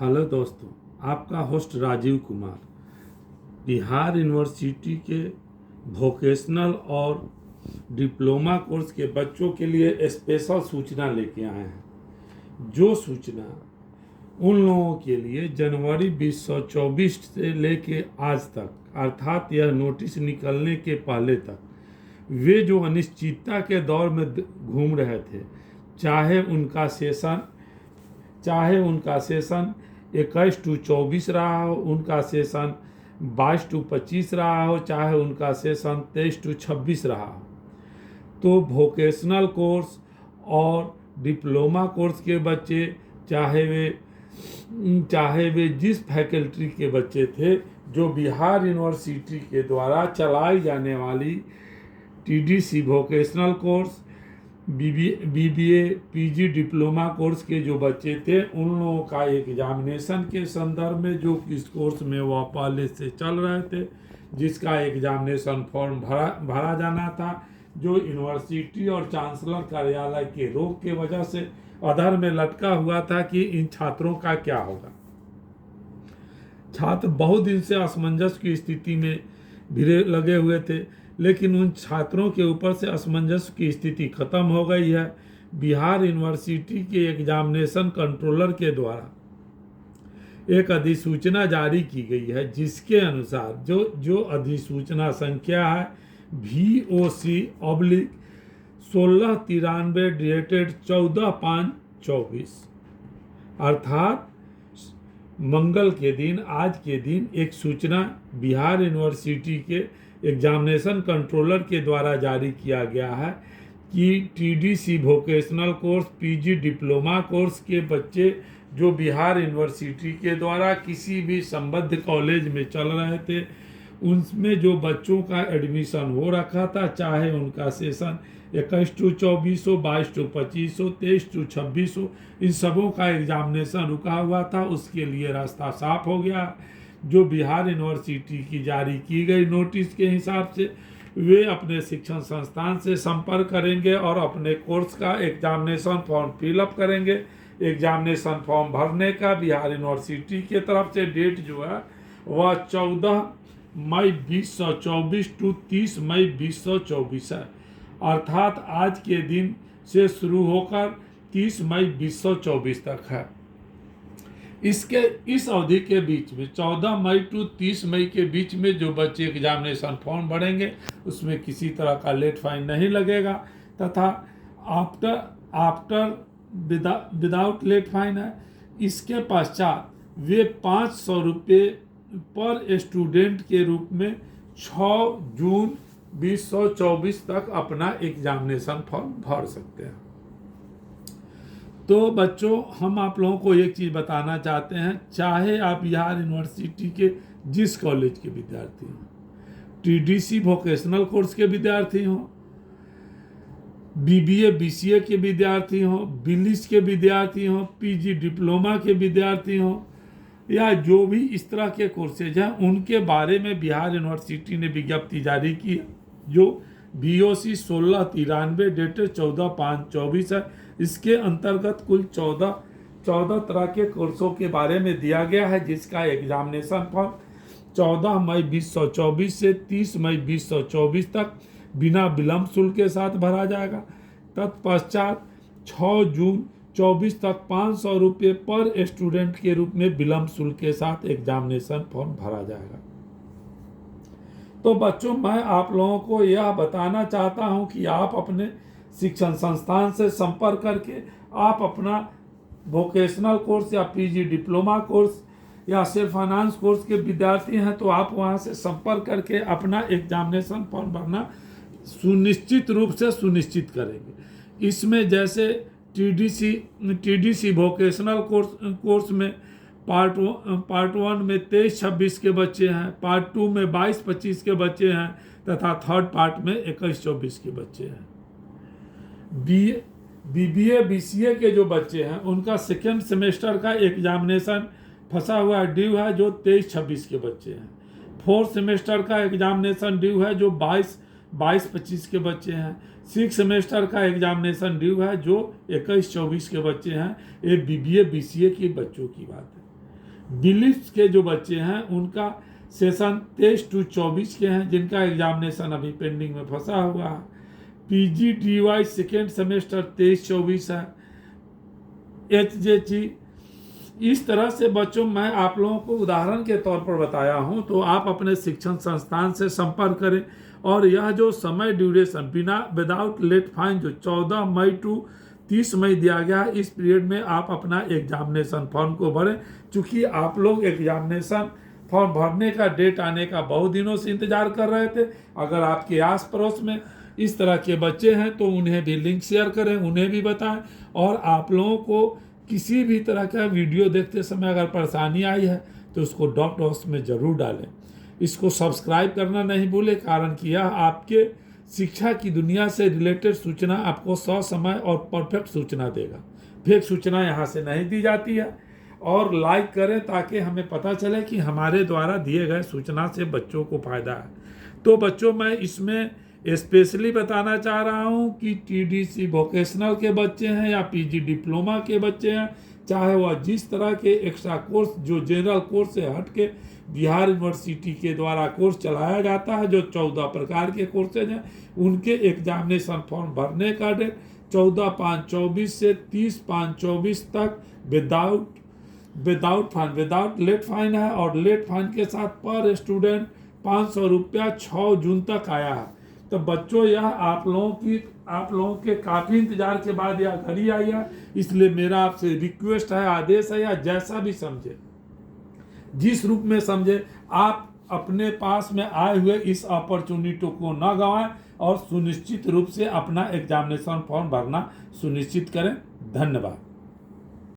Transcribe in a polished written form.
Hello दोस्तों, आपका host Rajiv Kumar Bihar university के वोकेशनल और डिप्लोमा कोर्स के बच्चों के लिए स्पेशल सूचना लेके आए हैं। जो सूचना उन लोगों के लिए जनवरी 2024 से लेके आज तक, अर्थात यह नोटिस निकलने के पहले तक, वे जो अनिश्चितता के दौर में घूम रहे थे, चाहे उनका सेशन 21-24 रहा हो, उनका सेशन 22-25 रहा हो, चाहे उनका सेशन 23-26 रहा हो, तो वोकेशनल कोर्स और डिप्लोमा कोर्स के बच्चे, चाहे वे जिस फैकल्टी के बच्चे थे, जो बिहार यूनिवर्सिटी के द्वारा चलाई जाने वाली TDC vocational course, BBA, PG diploma course के जो बच्चे थे, उन लोगों का एग्जामिनेशन के संदर्भ में जो इस कोर्स में वह पहले से चल रहे थे, जिसका एग्जामिनेशन फॉर्म भरा जाना था, जो यूनिवर्सिटी और चांसलर कार्यालय के रोक के वजह से अधर में लटका हुआ था कि इन छात्रों का क्या होगा। छात्र बहुत दिन से असमंजस की स्थिति में भिड़े लगे हुए थे, लेकिन उन छात्रों के ऊपर से असमंजस की स्थिति खत्म हो गई है। बिहार यूनिवर्सिटी के एग्जामिनेशन कंट्रोलर के द्वारा एक अधिसूचना जारी की गई है, जिसके अनुसार जो अधिसूचना संख्या है VOC/1693 डेटेड 14/5/24, अर्थात मंगल के दिन, आज के दिन एक सूचना बिहार यूनिवर्सिटी के एग्जामिनेशन कंट्रोलर के द्वारा जारी किया गया है कि TDC vocational course, PG diploma course के बच्चे जो बिहार यूनिवर्सिटी के द्वारा किसी भी संबद्ध कॉलेज में चल रहे थे, उनमें जो बच्चों का एडमिशन हो रखा था, चाहे उनका सेशन 21-24 हो, 22-25 हो, 23-26 हो, इन सबों का एग्जामिनेशन रुका हुआ था। उसके लिए रास्ता साफ हो गया। जो बिहार यूनिवर्सिटी की जारी की गई नोटिस के हिसाब से वे अपने शिक्षण संस्थान से संपर्क करेंगे और अपने कोर्स का एग्जामिनेशन फॉर्म फिलअप करेंगे। एग्जामिनेशन फॉर्म भरने का बिहार यूनिवर्सिटी के तरफ से डेट जो है वह 14 मई 2024 टू 30 मई 2024 है, अर्थात आज के दिन से शुरू होकर 30 मई 2024 तक है। इस अवधि के बीच में 14 मई टू 30 मई के बीच में जो बच्चे एग्जामिनेशन फॉर्म भरेंगे, उसमें किसी तरह का लेट फाइन नहीं लगेगा, तथा आफ्टर विदाउट लेट फाइन है। इसके पश्चात वे 500 रुपये पर स्टूडेंट के रूप में 6 जून 2024 तक अपना एग्जामिनेशन फॉर्म भर सकते हैं। तो बच्चों, हम आप लोगों को एक चीज़ बताना चाहते हैं, चाहे आप बिहार यूनिवर्सिटी के जिस कॉलेज के विद्यार्थी हों, टीडीसी वोकेशनल कोर्स के विद्यार्थी हों, बीबीए बीसीए के विद्यार्थी हों, बिलिस के विद्यार्थी हों, पीजी डिप्लोमा के विद्यार्थी हों, या जो भी इस तरह के कोर्सेज हैं, उनके बारे में बिहार यूनिवर्सिटी ने विज्ञप्ति जारी की है, जो VOC 1693 डेटेड 14/5/24 है। इसके अंतर्गत कुल 14 तरह के कोर्सों के बारे में दिया गया है, जिसका एग्जामिनेशन फॉर्म 14 मई 2024 से 30 मई 2024 तक बिना विलंब शुल्क के साथ भरा जाएगा। तत्पश्चात 6 जून 24 तक 500 रुपये पर स्टूडेंट के रूप में विलंब शुल्क के साथ एग्जामिनेशन फॉर्म भरा जाएगा। तो बच्चों, मैं आप लोगों को यह बताना चाहता हूं कि आप अपने शिक्षण संस्थान से संपर्क करके आप अपना वोकेशनल कोर्स या पीजी डिप्लोमा कोर्स या सेल्फ फाइनेंस कोर्स के विद्यार्थी हैं, तो आप वहां से संपर्क करके अपना एग्जामिनेशन फॉर्म भरना सुनिश्चित रूप से सुनिश्चित करेंगे। इसमें जैसे टीडीसी वोकेशनल कोर्स में पार्ट 1 में 23-26 के बच्चे हैं, पार्ट 2 में 22-25 के बच्चे हैं, तथा थर्ड पार्ट में 21-24 के बच्चे हैं। बीबीए बीसीए के जो बच्चे हैं, उनका सेकेंड सेमेस्टर का एग्जामिनेशन फंसा हुआ ड्यू है, जो 23-26 के बच्चे हैं। फोर्थ सेमेस्टर का एग्जामिनेशन ड्यू है, जो 22-25 के बच्चे हैं। सिक्स सेमेस्टर का एग्जामिनेशन ड्यू है, जो 21-24 के बच्चे हैं। ये बीबीए बीसीए के बच्चों की बात है। बिलिप्स के जो बच्चे हैं उनका सेशन 23 to 24 के हैं, जिनका एग्जामिनेशन अभी पेंडिंग में फंसा हुआ है। PGDY सेकेंड सेमेस्टर 23-24 है। HJC इस तरह से बच्चों, मैं आप लोगों को उदाहरण के तौर पर बताया हूं, तो आप अपने शिक्षण संस्थान से संपर्क करें। और यह जो समय ड्यूरेशन विदाउट लेट फाइन जो 14 मई to 30 मई दिया गया है, इस पीरियड में आप अपना एग्जामिनेशन फॉर्म को भरें। चूंकि आप लोग एग्जामिनेशन फॉर्म भरने का डेट आने का बहुत दिनों से इंतजार कर रहे थे, अगर आपके आस पड़ोस में इस तरह के बच्चे हैं तो उन्हें भी लिंक शेयर करें, उन्हें भी बताएं। और आप लोगों को किसी भी तरह का वीडियो देखते समय अगर परेशानी आई है तो उसको ड्रॉप बॉक्स में ज़रूर डालें। इसको सब्सक्राइब करना नहीं भूलें, कारण कि यह आपके शिक्षा की दुनिया से रिलेटेड सूचना आपको ससमय और परफेक्ट सूचना देगा। फेक सूचना यहाँ से नहीं दी जाती है। और लाइक करें ताकि हमें पता चले कि हमारे द्वारा दिए गए सूचना से बच्चों को फ़ायदा है। तो बच्चों, मैं इसमें स्पेशली बताना चाह रहा हूं कि TDC वोकेशनल के बच्चे हैं या PG डिप्लोमा के बच्चे हैं, चाहे वह जिस तरह के एक्स्ट्रा कोर्स जो जनरल कोर्स से हट के बिहार यूनिवर्सिटी के द्वारा कोर्स चलाया जाता है, जो 14 प्रकार के कोर्सेज हैं, उनके एग्जामिनेशन फॉर्म भरने का डेट 14/5/24 से 30/5/24 तक विदाउट लेट फाइन है। और लेट फाइन के साथ पर स्टूडेंट 500 रुपया 6 जून तक आया है। तो बच्चों, यह आप लोगों के काफ़ी इंतजार के बाद यह घड़ी आई है, इसलिए मेरा आपसे रिक्वेस्ट है, आदेश है, या जैसा भी समझे, जिस रूप में समझे, आप अपने पास में आए हुए इस अपॉर्चुनिटी को न गंवाएं और सुनिश्चित रूप से अपना एग्जामिनेशन फॉर्म भरना सुनिश्चित करें। धन्यवाद।